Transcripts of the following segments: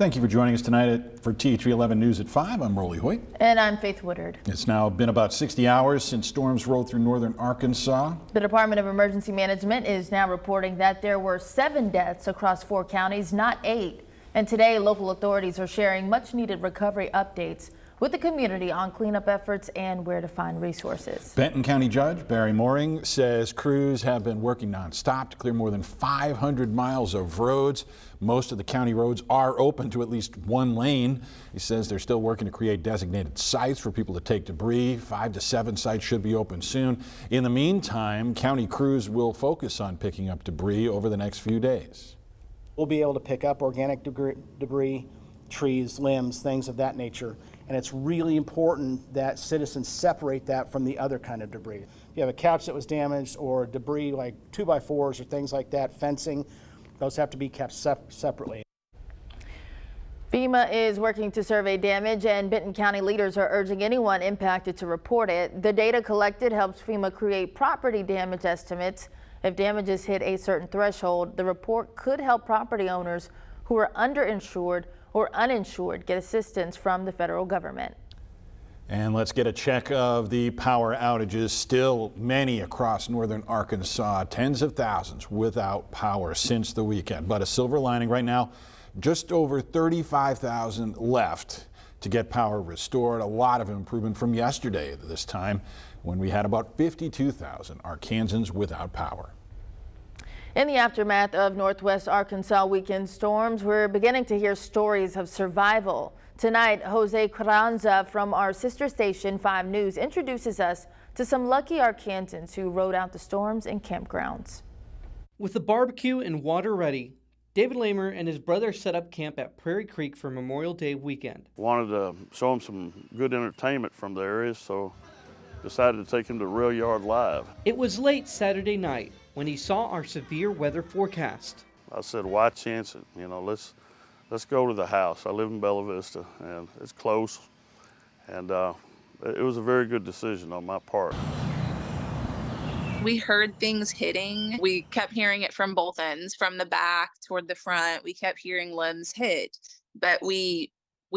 Thank you for joining us tonight for THV 11 News at 5. I'm Rolly Hoyt. And I'm Faith Woodard. It's now been about 60 hours since storms rolled through northern Arkansas. The Department of Emergency Management is now reporting that there were 7 deaths across 4 counties, not 8. And today, local authorities are sharing much needed recovery updates with the community on cleanup efforts and where to find resources. Benton County Judge Barry Mooring says crews have been working nonstop to clear more than 500 miles of roads. Most of the county roads are open to at least one lane. He says they're still working to create designated sites for people to take debris. 5 to 7 sites should be open soon. In the meantime, county crews will focus on picking up debris over the next few days. We'll be able to pick up organic debris, trees, limbs, things of that nature. And it's really important that citizens separate that from the other kind of debris. If you have a couch that was damaged or debris like 2x4s or things like that, fencing, those have to be kept separately. FEMA is working to survey damage, and Benton County leaders are urging anyone impacted to report it. The data collected helps FEMA create property damage estimates. If damages hit a certain threshold, the report could help property owners who are underinsured or uninsured get assistance from the federal government. And let's get a check of the power outages. Still many across northern Arkansas, tens of thousands without power since the weekend. But a silver lining right now, just over 35,000 left to get power restored. A lot of improvement from yesterday at this time when we had about 52,000 Arkansans without power. In the aftermath of Northwest Arkansas weekend storms, we're beginning to hear stories of survival. Tonight, Jose Carranza from our sister station 5 News introduces us to some lucky Arkansans who rode out the storms in campgrounds. With the barbecue and water ready, David Lamer and his brother set up camp at Prairie Creek for Memorial Day weekend. Wanted to show them some good entertainment from the area, so decided to take them to Rail Yard Live. It was late Saturday night when he saw our severe weather forecast. I said, why chance it? You know, let's go to the house. I live in Bella Vista, and it's close, and it was a very good decision on my part. We heard things hitting. We kept hearing it from both ends, from the back toward the front. We kept hearing limbs hit, but we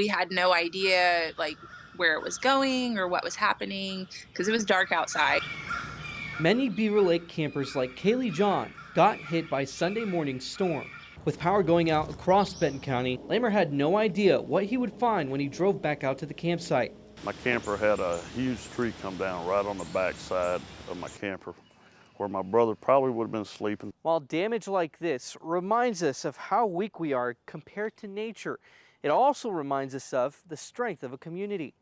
had no idea like where it was going or what was happening because it was dark outside. Many Beaver Lake campers like Kaylee John got hit by Sunday morning's storm. With power going out across Benton County, Lamer had no idea what he would find when he drove back out to the campsite. My camper had a huge tree come down right on the back side of my camper where my brother probably would have been sleeping. While damage like this reminds us of how weak we are compared to nature, it also reminds us of the strength of a community.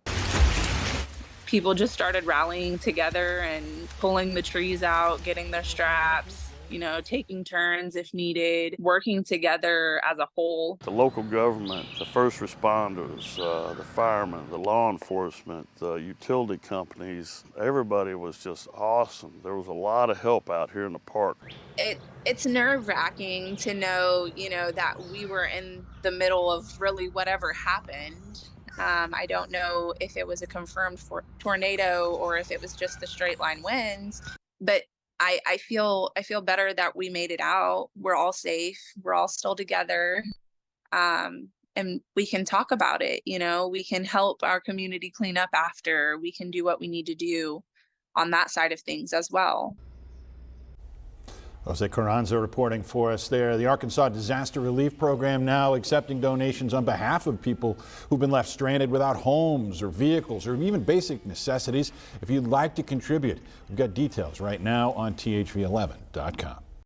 People just started rallying together and pulling the trees out, getting their straps, you know, taking turns if needed, working together as a whole. The local government, the first responders, the firemen, the law enforcement, the utility companies, everybody was just awesome. There was a lot of help out here in the park. It's nerve-wracking to know, you know, that we were in the middle of really whatever happened. I don't know if it was a confirmed tornado or if it was just the straight line winds, but I feel better that we made it out. We're all safe. We're all still together. And we can talk about it. You know, we can help our community clean up after. We can do what we need to do on that side of things as well. Jose Carranza reporting for us there. The Arkansas Disaster Relief Program now accepting donations on behalf of people who've been left stranded without homes or vehicles or even basic necessities. If you'd like to contribute, we've got details right now on THV11.com.